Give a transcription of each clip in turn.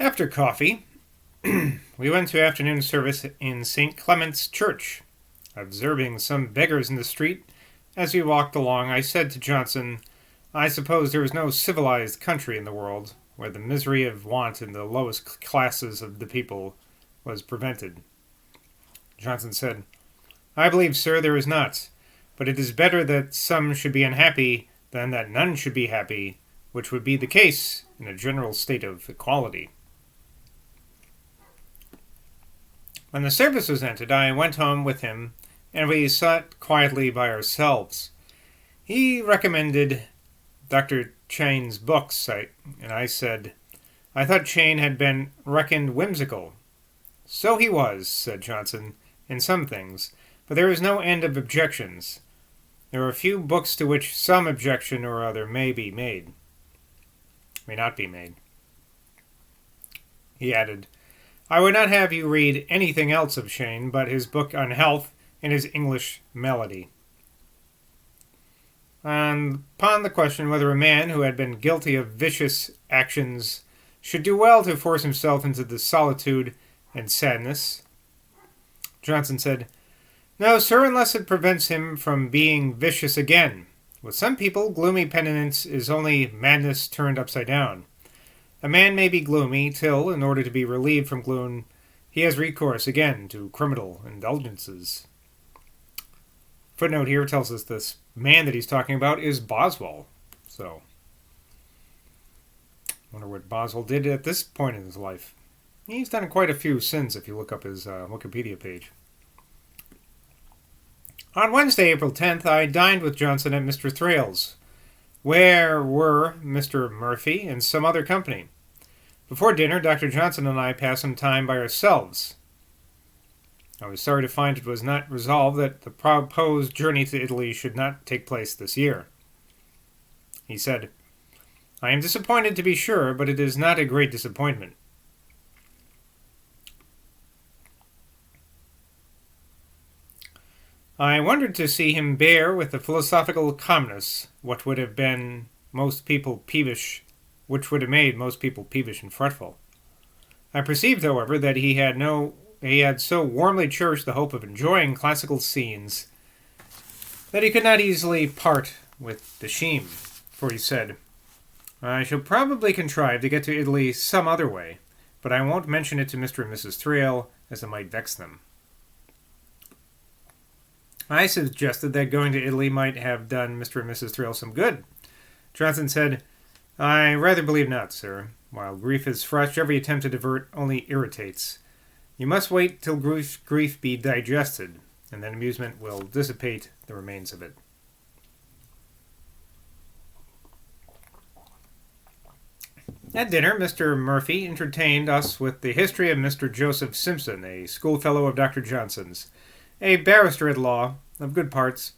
After coffee, we went to afternoon service in St. Clement's Church. Observing some beggars in the street, as we walked along, I said to Johnson, I suppose there is no civilized country in the world where the misery of want in the lowest classes of the people was prevented. Johnson said, I believe, sir, there is not, but it is better that some should be unhappy than that none should be happy, which would be the case in a general state of equality. When the service was ended, I went home with him, and we sat quietly by ourselves. He recommended Dr. Chane's books, and I said, I thought Chane had been reckoned whimsical. So he was, said Johnson, in some things, but there is no end of objections. There are few books to which some objection or other may not be made. He added, I would not have you read anything else of Chane but his book on health and his English Melody. And upon the question whether a man who had been guilty of vicious actions should do well to force himself into the solitude and sadness, Johnson said, No, sir, unless it prevents him from being vicious again. With some people, gloomy penitence is only madness turned upside down. A man may be gloomy till, in order to be relieved from gloom, he has recourse again to criminal indulgences. Footnote here tells us this man that he's talking about is Boswell. So, I wonder what Boswell did at this point in his life. He's done quite a few since if you look up his Wikipedia page. On Wednesday, April 10th, I dined with Johnson at Mr. Thrale's, where were Mr. Murphy and some other company. Before dinner, Dr. Johnson and I passed some time by ourselves. I was sorry to find it was not resolved that the proposed journey to Italy should not take place this year. He said, I am disappointed to be sure, but it is not a great disappointment. I wondered to see him bear with the philosophical calmness what would have made most people peevish and fretful. I perceived, however, that he had so warmly cherished the hope of enjoying classical scenes that he could not easily part with the scheme, for he said, I shall probably contrive to get to Italy some other way, but I won't mention it to Mr. and Mrs. Thrale, as it might vex them. I suggested that going to Italy might have done Mr. and Mrs. Thrale some good. Johnson said, I rather believe not, sir. While grief is fresh, every attempt to divert only irritates. You must wait till grief be digested, and then amusement will dissipate the remains of it. At dinner, Mr. Murphy entertained us with the history of Mr. Joseph Simpson, a schoolfellow of Dr. Johnson's, a barrister at law, of good parts,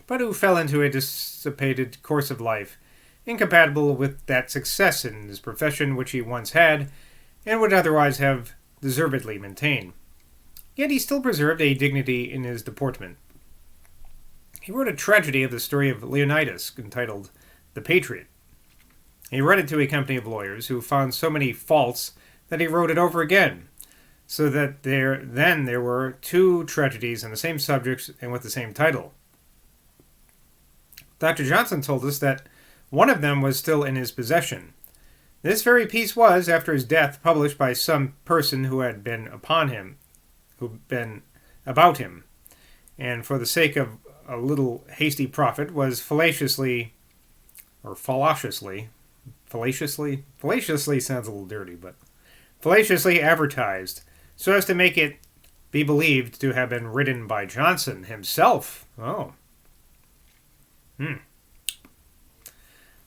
but who fell into a dissipated course of life, incompatible with that success in his profession which he once had, and would otherwise have deservedly maintained. Yet he still preserved a dignity in his deportment. He wrote a tragedy of the story of Leonidas, entitled The Patriot. He read it to a company of lawyers, who found so many faults that he wrote it over again, so that there were two tragedies on the same subject and with the same title. Dr. Johnson told us that one of them was still in his possession. This very piece was, after his death, published by some person who had been about him, and for the sake of a little hasty profit, was fallaciously sounds a little dirty, but fallaciously advertised, so as to make it be believed to have been written by Johnson himself.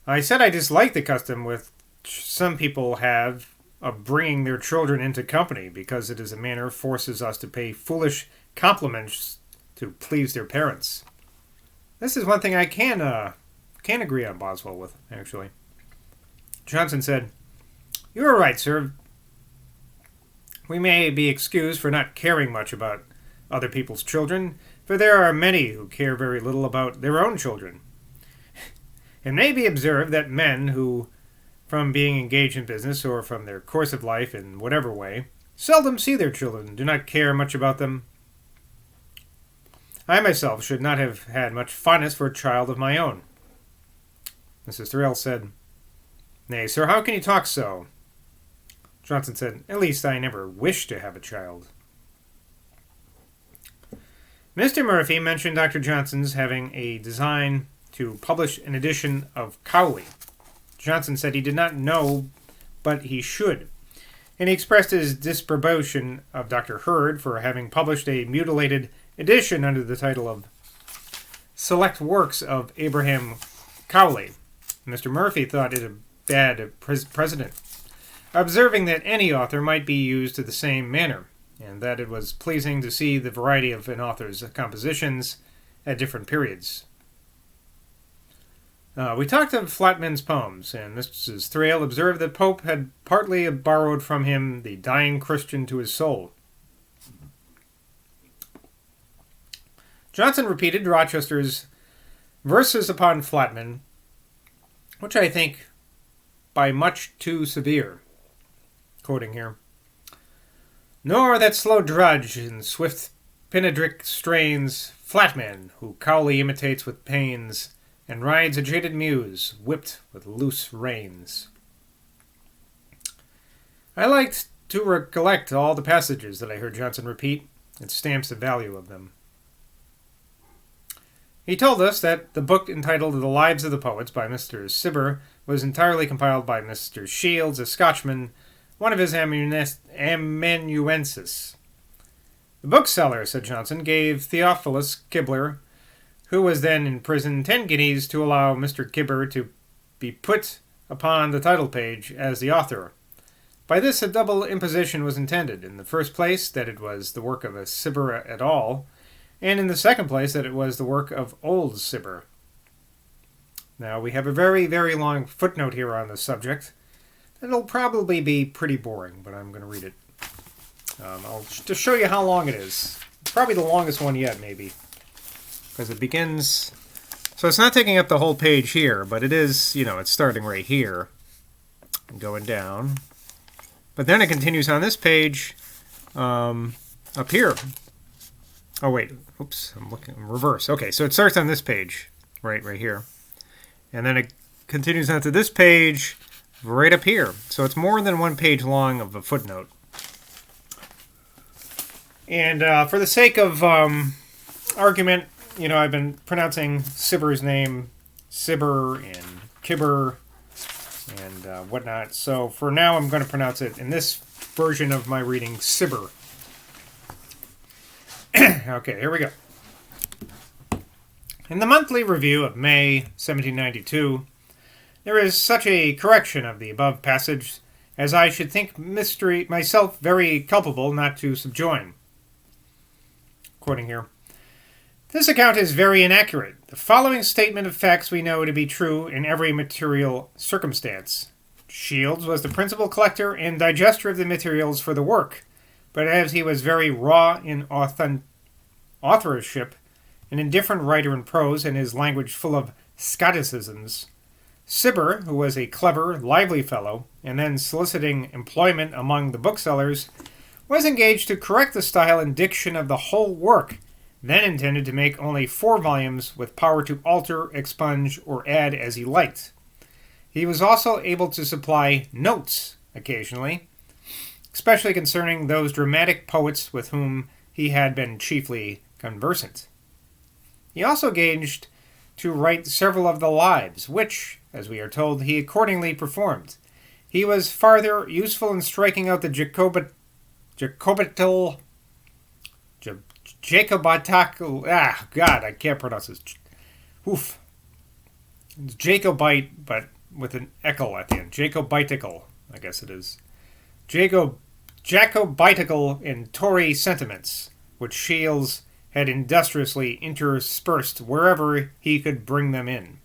I said I disliked the custom which some people have of bringing their children into company, because it is a manner forces us to pay foolish compliments to please their parents. This is one thing I can agree on Boswell with, actually. Johnson said, You are right, sir. We may be excused for not caring much about other people's children, for there are many who care very little about their own children. It may be observed that men who from being engaged in business or from their course of life in whatever way, seldom see their children, do not care much about them. I myself should not have had much fondness for a child of my own. Mrs. Thrale said, "Nay, sir, how can you talk so?" Johnson said, "At least I never wished to have a child." Mr. Murphy mentioned Dr. Johnson's having a design to publish an edition of Cowley. Johnson said he did not know, but he should, and he expressed his disapprobation of Dr. Hurd for having published a mutilated edition under the title of Select Works of Abraham Cowley. Mr. Murphy thought it a bad precedent, observing that any author might be used to the same manner, and that it was pleasing to see the variety of an author's compositions at different periods. We talked of Flatman's poems, and Mrs. Thrale observed that Pope had partly borrowed from him the dying Christian to his soul. Johnson repeated Rochester's verses upon Flatman, which I think by much too severe. Quoting here, "Nor that slow drudge in swift Pinadric strains, Flatman, who Cowley imitates with pains, and rides a jaded muse, whipped with loose reins." I liked to recollect all the passages that I heard Johnson repeat. It stamps the value of them. He told us that the book entitled The Lives of the Poets by Mr. Cibber was entirely compiled by Mr. Shields, a Scotchman, one of his amanuenses. The bookseller, said Johnson, gave Theophilus Kibler, who was then in prison, 10 guineas to allow Mr. Kibber to be put upon the title page as the author. By this a double imposition was intended. In the first place, that it was the work of a Cibber et al., and in the second place, that it was the work of old Cibber. Now, we have a very, very long footnote here on this subject. It'll probably be pretty boring, but I'm going to read it. I'll just show you how long it is. It's probably the longest one yet, maybe. Because it begins... So it's not taking up the whole page here, but it is, it's starting right here. And going down. But then it continues on this page up here. Oh, wait. Oops. I'm looking in reverse. Okay, so it starts on this page. Right here. And then it continues onto this page right up here. So it's more than one page long of a footnote. And for the sake of argument, I've been pronouncing Cibber's name Cibber and Kibber and whatnot. So for now, I'm going to pronounce it in this version of my reading, Cibber. Okay, here we go. In the Monthly Review of May 1792, there is such a correction of the above passage as I should think myself very culpable not to subjoin. Quoting here, "This account is very inaccurate. The following statement of facts we know to be true in every material circumstance. Shields was the principal collector and digester of the materials for the work, but as he was very raw in authorship, an indifferent writer in prose, and his language full of Scotticisms, Cibber, who was a clever, lively fellow, and then soliciting employment among the booksellers, was engaged to correct the style and diction of the whole work, then intended to make only 4 volumes with power to alter, expunge, or add as he liked. He was also able to supply notes occasionally, especially concerning those dramatic poets with whom he had been chiefly conversant. He also engaged to write several of the lives, which, as we are told, he accordingly performed. He was farther useful in striking out the Jacobitical, I can't pronounce this. It's Jacobite, but with an eckle at the end. Jacobitical, I guess it is. Jacobitical and Tory sentiments, which Shields had industriously interspersed wherever he could bring them in.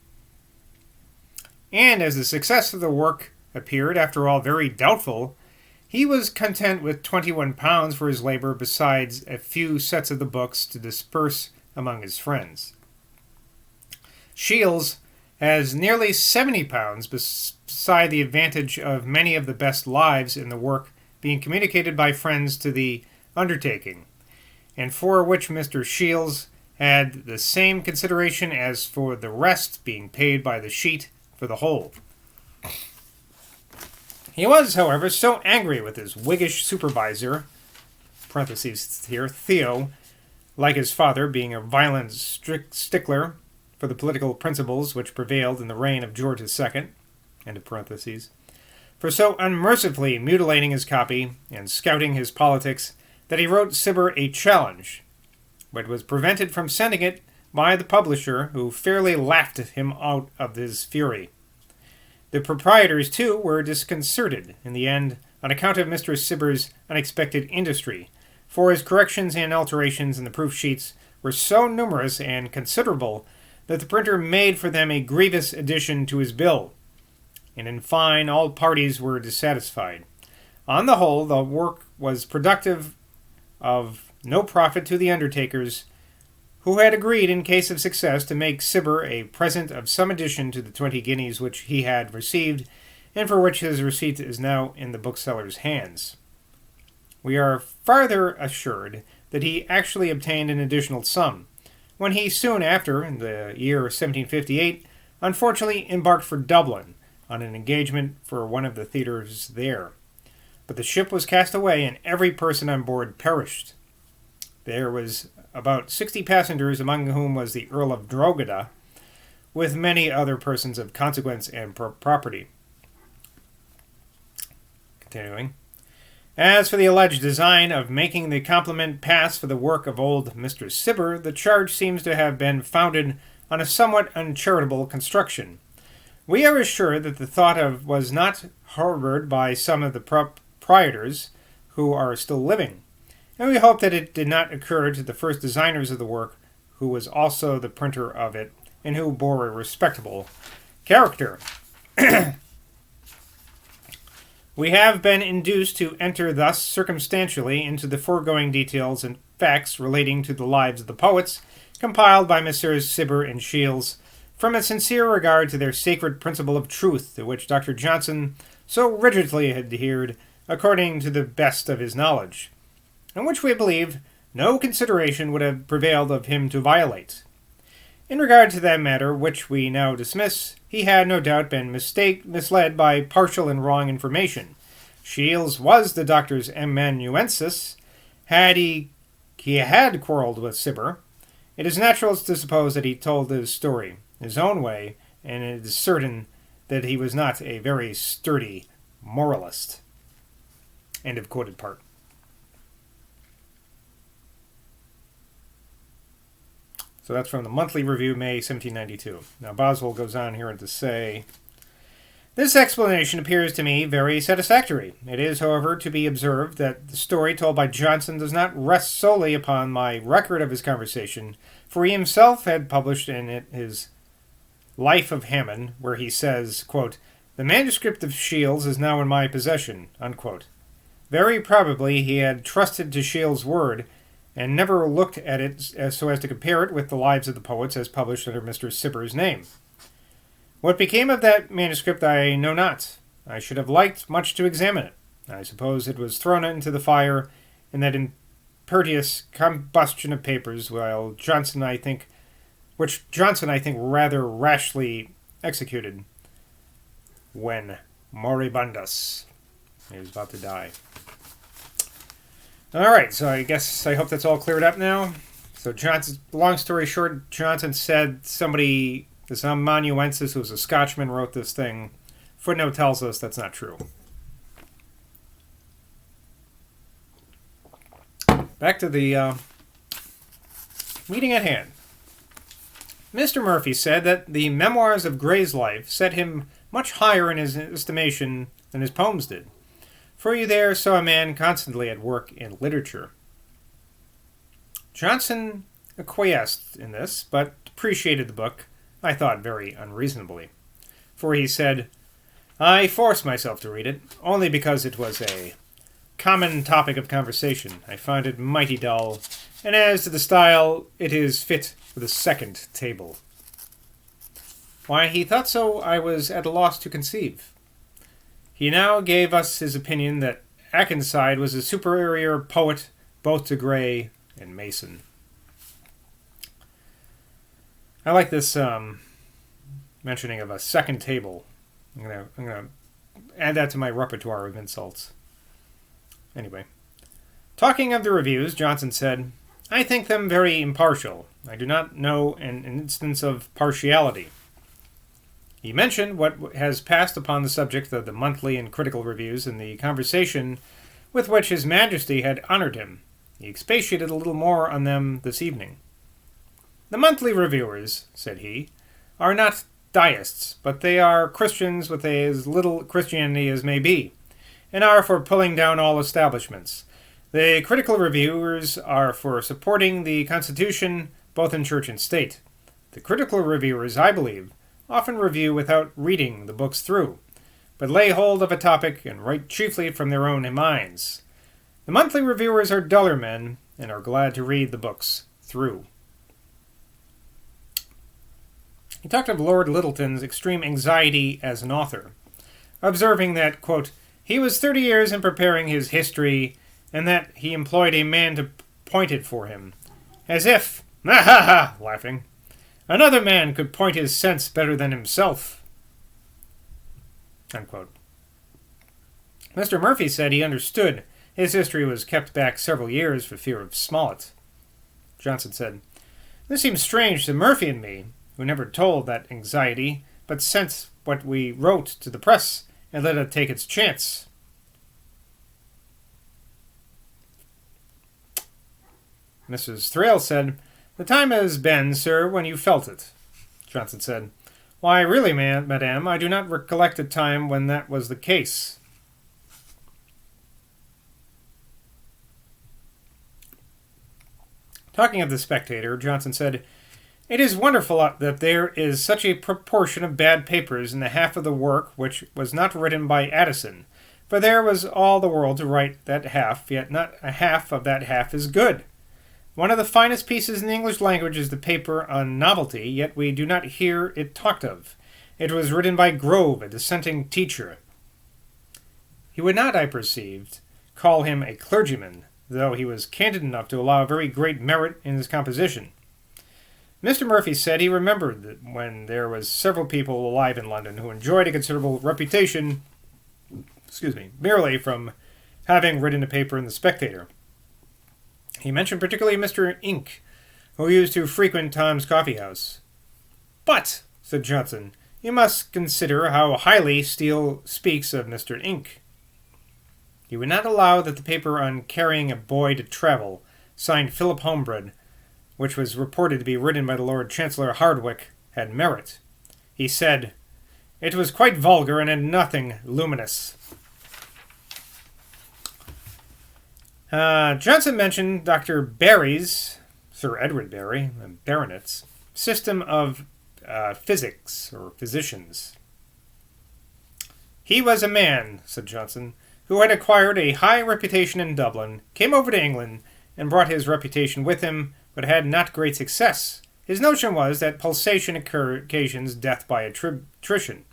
And as the success of the work appeared, after all, very doubtful, he was content with £21 for his labor, besides a few sets of the books to disperse among his friends. Shields has nearly 70 pounds, beside the advantage of many of the best lives in the work being communicated by friends to the undertaking, and for which Mr. Shields had the same consideration as for the rest, being paid by the sheet for the whole. He was, however, so angry with his Whiggish supervisor, parentheses here, Theo, like his father, being a violent stickler for the political principles which prevailed in the reign of George II, end of parentheses, for so unmercifully mutilating his copy and scouting his politics that he wrote Cibber a challenge, but was prevented from sending it by the publisher, who fairly laughed him out of his fury. The proprietors, too, were disconcerted in the end on account of Mr. Cibber's unexpected industry, for his corrections and alterations in the proof sheets were so numerous and considerable that the printer made for them a grievous addition to his bill, and in fine all parties were dissatisfied. On the whole, the work was productive of no profit to the undertakers, who had agreed, in case of success, to make Cibber a present of some addition to the 20 guineas which he had received, and for which his receipt is now in the bookseller's hands. We are farther assured that he actually obtained an additional sum, when he soon after, in the year 1758, unfortunately embarked for Dublin on an engagement for one of the theatres there. But the ship was cast away, and every person on board perished. There was about 60 passengers, among whom was the Earl of Drogheda, with many other persons of consequence and property. Continuing. As for the alleged design of making the compliment pass for the work of old Mr. Cibber, the charge seems to have been founded on a somewhat uncharitable construction. We are assured that the thought was not harbored by some of the proprietors who are still living, and we hope that it did not occur to the first designers of the work, who was also the printer of it, and who bore a respectable character. We have been induced to enter thus circumstantially into the foregoing details and facts relating to the lives of the poets, compiled by Messrs. Cibber and Shields, from a sincere regard to their sacred principle of truth, to which Dr. Johnson so rigidly adhered according to the best of his knowledge, and which we believe no consideration would have prevailed of him to violate. In regard to that matter which we now dismiss, he had no doubt been misled by partial and wrong information. Shields was the doctor's amanuensis. He had quarrelled with Cibber. It is natural to suppose that he told his story his own way, and it is certain that he was not a very sturdy moralist. End of quoted part. So that's from the Monthly Review, May 1792. Now Boswell goes on here to say, this explanation appears to me very satisfactory. It is, however, to be observed that the story told by Johnson does not rest solely upon my record of his conversation, for he himself had published in it his Life of Hammond, where he says, quote, the manuscript of Shields is now in my possession, unquote. Very probably he had trusted to Shields' word, and never looked at it so as to compare it with the lives of the poets as published under Mr. Cibber's name. What became of that manuscript I know not. I should have liked much to examine it. I suppose it was thrown into the fire in that impetuous combustion of papers, which Johnson, I think, rather rashly executed when moribundus. He was about to die. Alright, so I hope that's all cleared up now. So Johnson, long story short, Johnson said somebody, this amanuensis who was a Scotchman, wrote this thing. Footnote tells us that's not true. Back to the meeting at hand. Mr. Murphy said that the memoirs of Gray's life set him much higher in his estimation than his poems did. For you there saw a man constantly at work in literature. Johnson acquiesced in this, but appreciated the book, I thought very unreasonably. For he said, I forced myself to read it, only because it was a common topic of conversation. I found it mighty dull, and as to the style, it is fit for the second table. Why, he thought so I was at a loss to conceive. He now gave us his opinion that Akenside was a superior poet both to Gray and Mason. I like this mentioning of a second table. I'm gonna add that to my repertoire of insults. Anyway, talking of the reviews, Johnson said, "I think them very impartial. I do not know an instance of partiality." He mentioned what has passed upon the subject of the monthly and critical reviews in the conversation with which His Majesty had honored him. He expatiated a little more on them this evening. "The monthly reviewers," said he, "are not deists, but they are Christians with as little Christianity as may be, and are for pulling down all establishments. The critical reviewers are for supporting the Constitution both in church and state. The critical reviewers, I believe, often review without reading the books through, but lay hold of a topic and write chiefly from their own minds. The monthly reviewers are duller men, and are glad to read the books through." He talked of Lord Lyttelton's extreme anxiety as an author, observing that, quote, "he was 30 years in preparing his history, and that he employed a man to point it for him, as if, ha ha ha, laughing, another man could point his sense better than himself." Unquote. Mr. Murphy said he understood his history was kept back several years for fear of Smollett. Johnson said, "This seems strange to Murphy and me, who never told that anxiety, but sent what we wrote to the press and let it take its chance." Mrs. Thrale said, "The time has been, sir, when you felt it." Johnson said, "Why, really, madam, I do not recollect a time when that was the case." Talking of the Spectator, Johnson said, "It is wonderful that there is such a proportion of bad papers in the half of the work which was not written by Addison, for there was all the world to write that half, yet not a half of that half is good. One of the finest pieces in the English language is the paper on novelty, yet we do not hear it talked of. It was written by Grove, a dissenting teacher." He would not, I perceived, call him a clergyman, though he was candid enough to allow very great merit in his composition. Mr. Murphy said he remembered that when there was several people alive in London who enjoyed a considerable reputation, merely from having written a paper in the Spectator. He mentioned particularly Mr. Ink, who used to frequent Tom's coffee house. "But," said Johnson, "you must consider how highly Steele speaks of Mr. Ink." He would not allow that the paper on Carrying a Boy to Travel, signed Philip Homebred, which was reported to be written by the Lord Chancellor Hardwicke, had merit. He said, "It was quite vulgar and had nothing luminous." Johnson mentioned Dr. Barry's, Sir Edward Barry, a baronet's, system of physics, or physicians. "He was a man," said Johnson, "who had acquired a high reputation in Dublin, came over to England, and brought his reputation with him, but had not great success. His notion was that pulsation occasions death by attrition,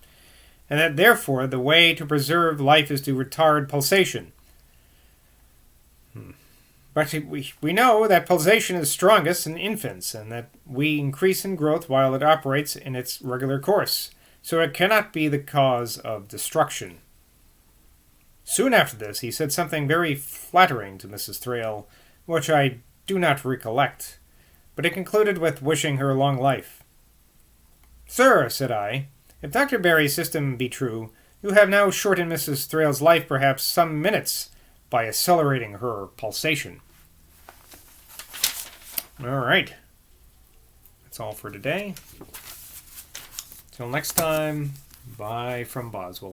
and that therefore the way to preserve life is to retard pulsation. But we know that pulsation is strongest in infants, and that we increase in growth while it operates in its regular course, so it cannot be the cause of destruction." Soon after this he said something very flattering to Mrs. Thrale, which I do not recollect, but it concluded with wishing her long life. "Sir," said I, "if Dr. Barry's system be true, you have now shortened Mrs. Thrale's life perhaps some minutes by accelerating her pulsation." All right. That's all for today. Till next time, bye from Boswell.